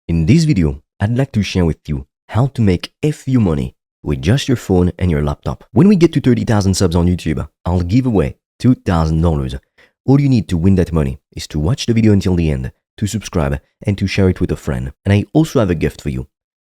In this video, I'd like to share with you how to make a few money with just your phone and your laptop. When we get to 30,000 subs on YouTube, I'll give away $2,000. All you need to win that money is to watch the video until the end, to subscribe, and to share it with a friend. And I also have a gift for you.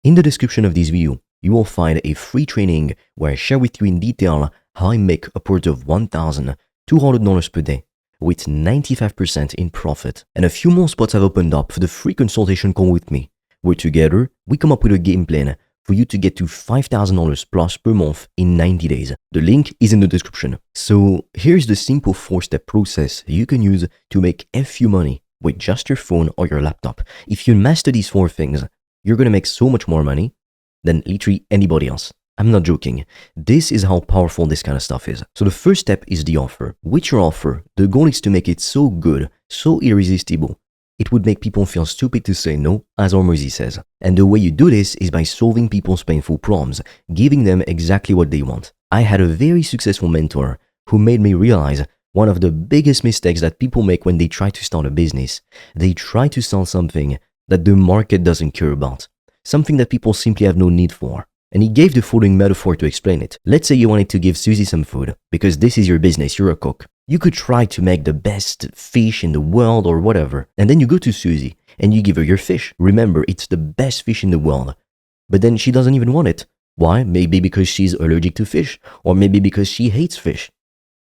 In the description of this video, you will find a free training where I share with you in detail how I make upwards of $1,200 per day with 95% in profit. And a few more spots have opened up for the free consultation call with me, where together we come up with a game plan for you to get to $5,000 plus per month in 90 days. The link is in the description. So here's the simple 4-step process you can use to make a few money with just your phone or your laptop. If you master these 4 things, you're gonna make so much more money than literally anybody else. I'm not joking. This is how powerful this kind of stuff is. So the first step is the offer. With your offer, the goal is to make it so good, so irresistible, it would make people feel stupid to say no, as Ormozy says. And the way you do this is by solving people's painful problems, giving them exactly what they want. I had a very successful mentor who made me realize one of the biggest mistakes that people make when they try to start a business. They try to sell something that the market doesn't care about, something that people simply have no need for. And he gave the following metaphor to explain it. Let's say you wanted to give Susie some food, because this is your business, you're a cook. You could try to make the best fish in the world or whatever, and then you go to Susie and you give her your fish. Remember, it's the best fish in the world. But then she doesn't even want it. Why? Maybe because she's allergic to fish, or maybe because she hates fish.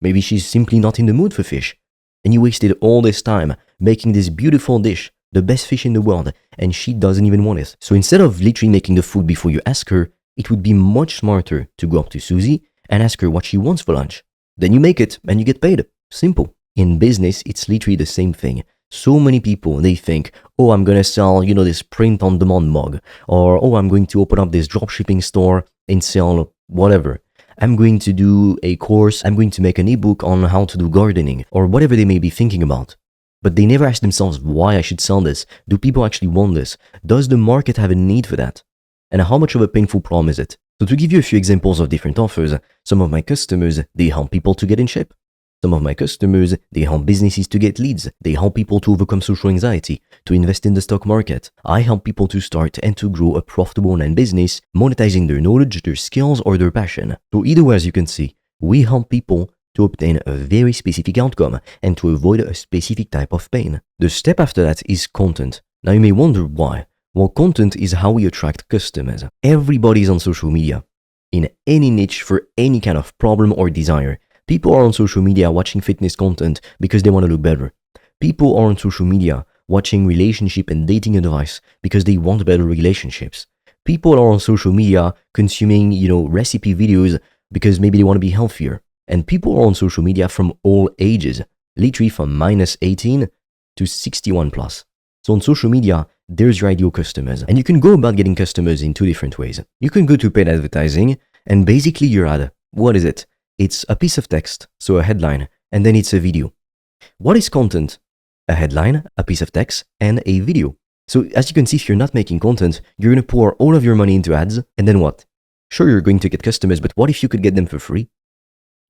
Maybe she's simply not in the mood for fish. And you wasted all this time making this beautiful dish, the best fish in the world, and she doesn't even want it. So instead of literally making the food before you ask her, it would be much smarter to go up to Susie and ask her what she wants for lunch. Then you make it and you get paid. Simple. In business, it's literally the same thing. So many people, they think, oh, I'm going to sell, this print-on-demand mug. Or, oh, I'm going to open up this dropshipping store and sell whatever. I'm going to do a course. I'm going to make an ebook on how to do gardening or whatever they may be thinking about. But they never ask themselves why I should sell this. Do people actually want this? Does the market have a need for that? And how much of a painful problem is it? So to give you a few examples of different offers, some of my customers, they help people to get in shape. Some of my customers, they help businesses to get leads. They help people to overcome social anxiety, to invest in the stock market. I help people to start and to grow a profitable online business, monetizing their knowledge, their skills, or their passion. So either way, as you can see, we help people to obtain a very specific outcome and to avoid a specific type of pain. The step after that is content. Now you may wonder why. Well, content is how we attract customers. Everybody's on social media. In any niche for any kind of problem or desire. People are on social media watching fitness content because they want to look better. People are on social media watching relationship and dating advice because they want better relationships. People are on social media consuming, recipe videos because maybe they want to be healthier. And people are on social media from all ages, literally from -18 to 61 plus. So on social media, there's your ideal customers. And you can go about getting customers in 2 different ways. You can go to paid advertising, and basically your ad, what is it? It's a piece of text, so a headline, and then it's a video. What is content? A headline, a piece of text, and a video. So as you can see, if you're not making content, you're going to pour all of your money into ads, and then what? Sure, you're going to get customers, but what if you could get them for free?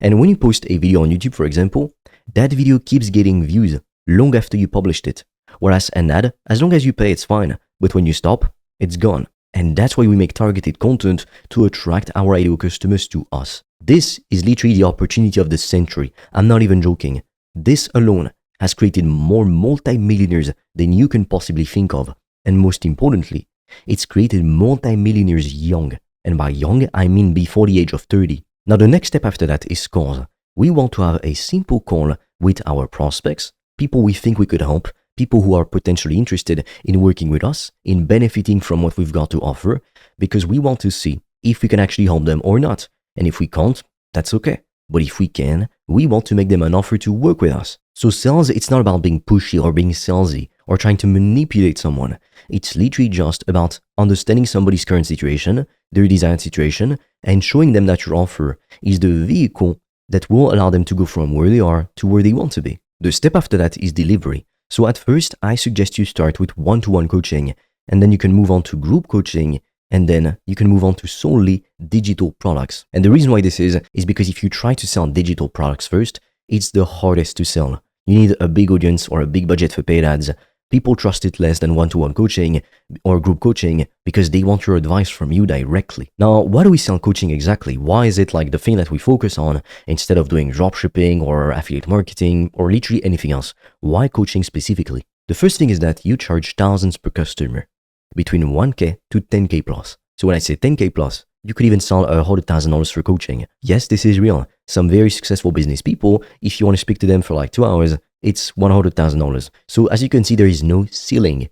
And when you post a video on YouTube, for example, that video keeps getting views long after you published it. Whereas an ad, as long as you pay, it's fine. But when you stop, it's gone. And that's why we make targeted content to attract our ideal customers to us. This is literally the opportunity of the century. I'm not even joking. This alone has created more multi-millionaires than you can possibly think of. And most importantly, it's created multi-millionaires young. And by young, I mean before the age of 30. Now, the next step after that is calls. We want to have a simple call with our prospects, people we think we could help, people who are potentially interested in working with us, in benefiting from what we've got to offer, because we want to see if we can actually help them or not. And if we can't, that's okay. But if we can, we want to make them an offer to work with us. So sales, it's not about being pushy or being salesy or trying to manipulate someone. It's literally just about understanding somebody's current situation, their desired situation, and showing them that your offer is the vehicle that will allow them to go from where they are to where they want to be. The step after that is delivery. So at first, I suggest you start with one-to-one coaching, and then you can move on to group coaching, and then you can move on to solely digital products. And the reason why this is because if you try to sell digital products first, it's the hardest to sell. You need a big audience or a big budget for paid ads, People trust it less than one-to-one coaching or group coaching because they want your advice from you directly. Now, why do we sell coaching exactly? Why is it like the thing that we focus on instead of doing dropshipping or affiliate marketing or literally anything else? Why coaching specifically? The first thing is that you charge thousands per customer, between 1K to 10K plus. So when I say 10K plus, you could even sell $100,000 for coaching. Yes, this is real. Some very successful business people, if you want to speak to them for like 2 hours, it's $100,000. So as you can see, there is no ceiling.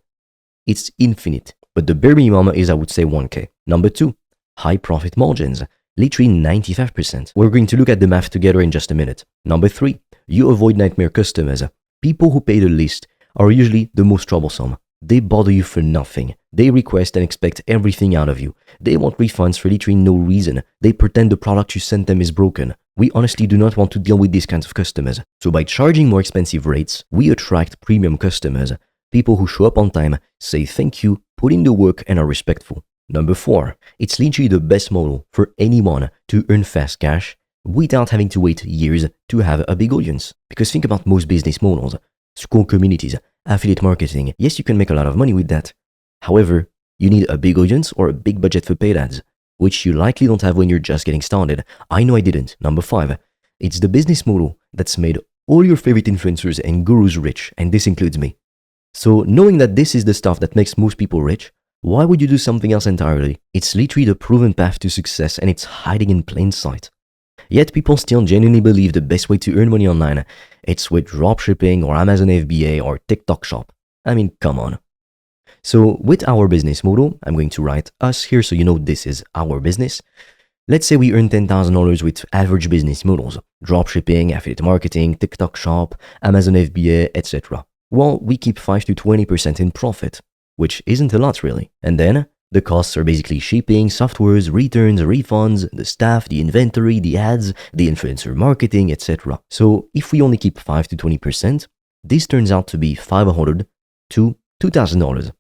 It's infinite. But the bare minimum is, I would say, 1K. Number 2, high profit margins. Literally 95%. We're going to look at the math together in just a minute. Number 3, you avoid nightmare customers. People who pay the least are usually the most troublesome. They bother you for nothing. They request and expect everything out of you. They want refunds for literally no reason. They pretend the product you sent them is broken. We honestly do not want to deal with these kinds of customers. So by charging more expensive rates, we attract premium customers, people who show up on time, say thank you, put in the work, and are respectful. Number 4, it's literally the best model for anyone to earn fast cash without having to wait years to have a big audience. Because think about most business models, school communities, affiliate marketing. Yes, you can make a lot of money with that. However, you need a big audience or a big budget for paid ads, which you likely don't have when you're just getting started. I know I didn't. Number 5, it's the business model that's made all your favorite influencers and gurus rich, and this includes me. So knowing that this is the stuff that makes most people rich, why would you do something else entirely? It's literally the proven path to success, and it's hiding in plain sight. Yet people still genuinely believe the best way to earn money online, it's with dropshipping or Amazon FBA or TikTok shop. I mean, come on. So with our business model, I'm going to write us here so you know this is our business. Let's say we earn $10,000 with average business models, dropshipping, affiliate marketing, TikTok shop, Amazon FBA, etc. Well, we keep 5 to 20% in profit, which isn't a lot really. And then the costs are basically shipping, softwares, returns, refunds, the staff, the inventory, the ads, the influencer marketing, etc. So if we only keep 5 to 20%, this turns out to be $500 to $2,000.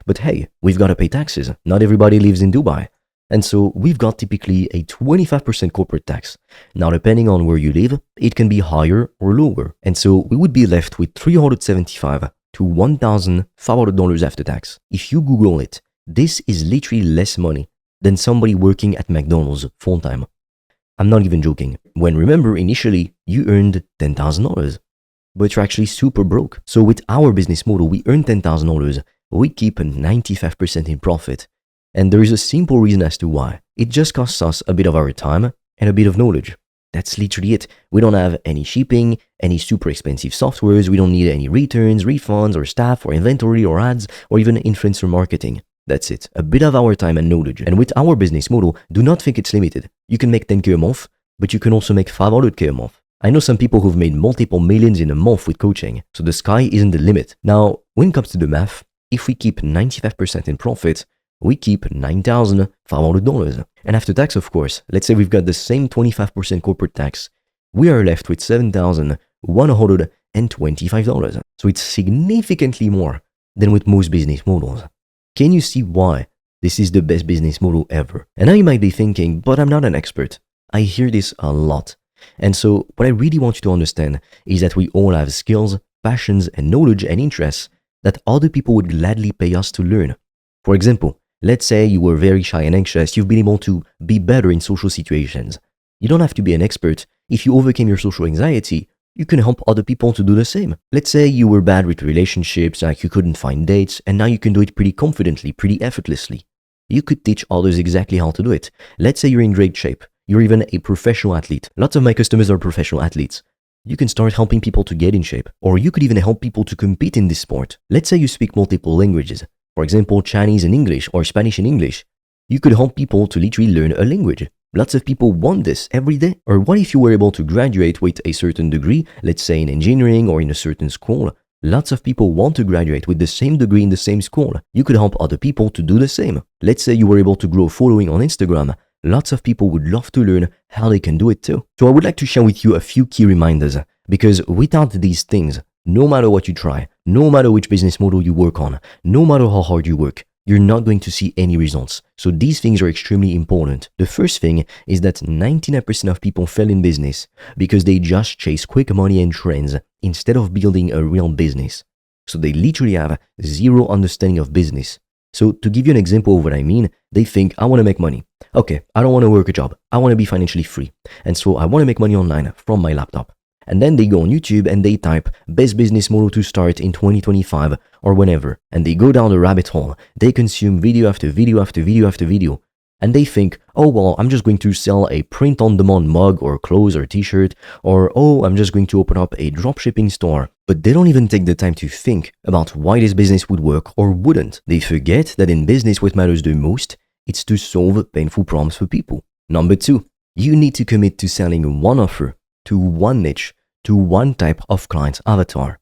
But hey, we've got to pay taxes. Not everybody lives in Dubai. And so we've got typically a 25% corporate tax. Now, depending on where you live, it can be higher or lower. And so we would be left with $375 to $1,500 after tax. If you Google it, this is literally less money than somebody working at McDonald's full time. I'm not even joking. When remember, initially, you earned $10,000, but you're actually super broke. So with our business model, we earn $10,000, we keep 95% in profit. And there is a simple reason as to why. It just costs us a bit of our time and a bit of knowledge. That's literally it. We don't have any shipping, any super expensive softwares. We don't need any returns, refunds, or staff, or inventory, or ads, or even influencer marketing. That's it. A bit of our time and knowledge. And with our business model, do not think it's limited. You can make 10K a month, but you can also make 500K a month. I know some people who've made multiple millions in a month with coaching, so the sky isn't the limit. Now, when it comes to the math, if we keep 95% in profit, we keep $9,500. And after tax, of course, let's say we've got the same 25% corporate tax, we are left with $7,125. So it's significantly more than with most business models. Can you see why this is the best business model ever? And now you might be thinking, but I'm not an expert. I hear this a lot. And so what I really want you to understand is that we all have skills, passions, and knowledge and interests that other people would gladly pay us to learn. For example, let's say you were very shy and anxious, you've been able to be better in social situations. You don't have to be an expert. If you overcame your social anxiety, you can help other people to do the same. Let's say you were bad with relationships, like you couldn't find dates, and now you can do it pretty confidently, pretty effortlessly. You could teach others exactly how to do it. Let's say you're in great shape. You're even a professional athlete. Lots of my customers are professional athletes. You can start helping people to get in shape, or you could even help people to compete in this sport. Let's say you speak multiple languages. For example, Chinese and English, or Spanish and English. You could help people to literally learn a language. Lots of people want this every day. Or what if you were able to graduate with a certain degree, let's say in engineering or in a certain school? Lots of people want to graduate with the same degree in the same school. You could help other people to do the same. Let's say you were able to grow following on Instagram. Lots of people would love to learn how they can do it too. So I would like to share with you a few key reminders, because without these things, no matter what you try, no matter which business model you work on, no matter how hard you work, you're not going to see any results. So these things are extremely important. The first thing is that 99% of people fail in business because they just chase quick money and trends instead of building a real business. So they literally have zero understanding of business. So to give you an example of what I mean, they think, I want to make money. Okay, I don't want to work a job. I want to be financially free. And so I want to make money online from my laptop. And then they go on YouTube and they type best business model to start in 2025 or whenever. And they go down the rabbit hole. They consume video after video after video after video. And they think, oh, well, I'm just going to sell a print-on-demand mug or clothes or t-shirt, or, oh, I'm just going to open up a dropshipping store. But they don't even take the time to think about why this business would work or wouldn't. They forget that in business what matters the most, it's to solve painful problems for people. Number 2, you need to commit to selling one offer, to one niche, to one type of client avatar.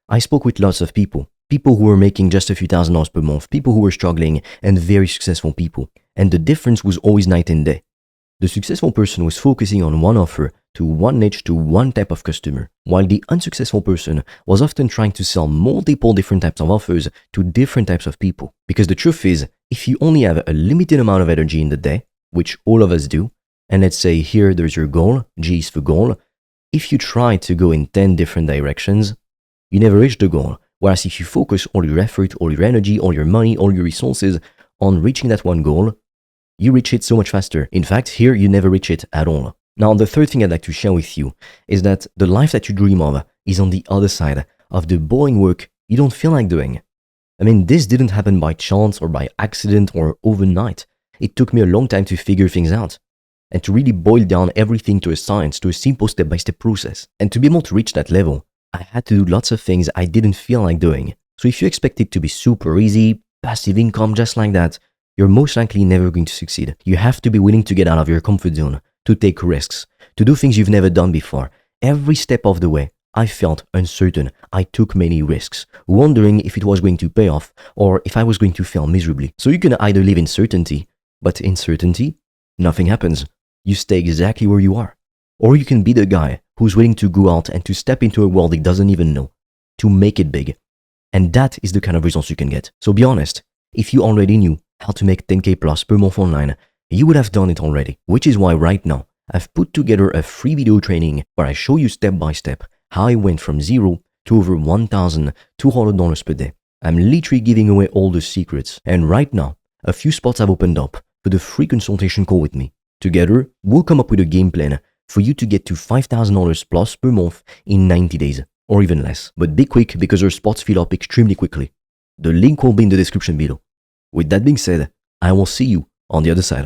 I spoke with lots of people who were making just a few $1,000s per month, people who were struggling, and very successful people. And the difference was always night and day. The successful person was focusing on one offer, to one niche, to one type of customer, while the unsuccessful person was often trying to sell multiple different types of offers to different types of people. Because the truth is, if you only have a limited amount of energy in the day, which all of us do, and let's say here there's your goal, G is for goal, if you try to go in 10 different directions, you never reach the goal. Whereas if you focus all your effort, all your energy, all your money, all your resources on reaching that one goal, you reach it so much faster. In fact, here you never reach it at all. Now, the third thing I'd like to share with you is that the life that you dream of is on the other side of the boring work you don't feel like doing. I mean, this didn't happen by chance or by accident or overnight. It took me a long time to figure things out and to really boil down everything to a science, to a simple step-by-step process. And to be able to reach that level, I had to do lots of things I didn't feel like doing. So if you expect it to be super easy, passive income just like that, you're most likely never going to succeed. You have to be willing to get out of your comfort zone, to take risks, to do things you've never done before. Every step of the way, I felt uncertain. I took many risks, wondering if it was going to pay off or if I was going to fail miserably. So you can either live in certainty, but in certainty, nothing happens. You stay exactly where you are. Or you can be the guy who's willing to go out and to step into a world he doesn't even know, to make it big. And that is the kind of results you can get. So be honest, if you already knew how to make 10K plus per month online, you would have done it already, which is why right now I've put together a free video training where I show you step by step how I went from zero to over $1,200 per day. I'm literally giving away all the secrets. And right now, a few spots have opened up for the free consultation call with me. Together, we'll come up with a game plan for you to get to $5,000 plus per month in 90 days, or even less. But be quick because our spots fill up extremely quickly. The link will be in the description below. With that being said, I will see you on the other side.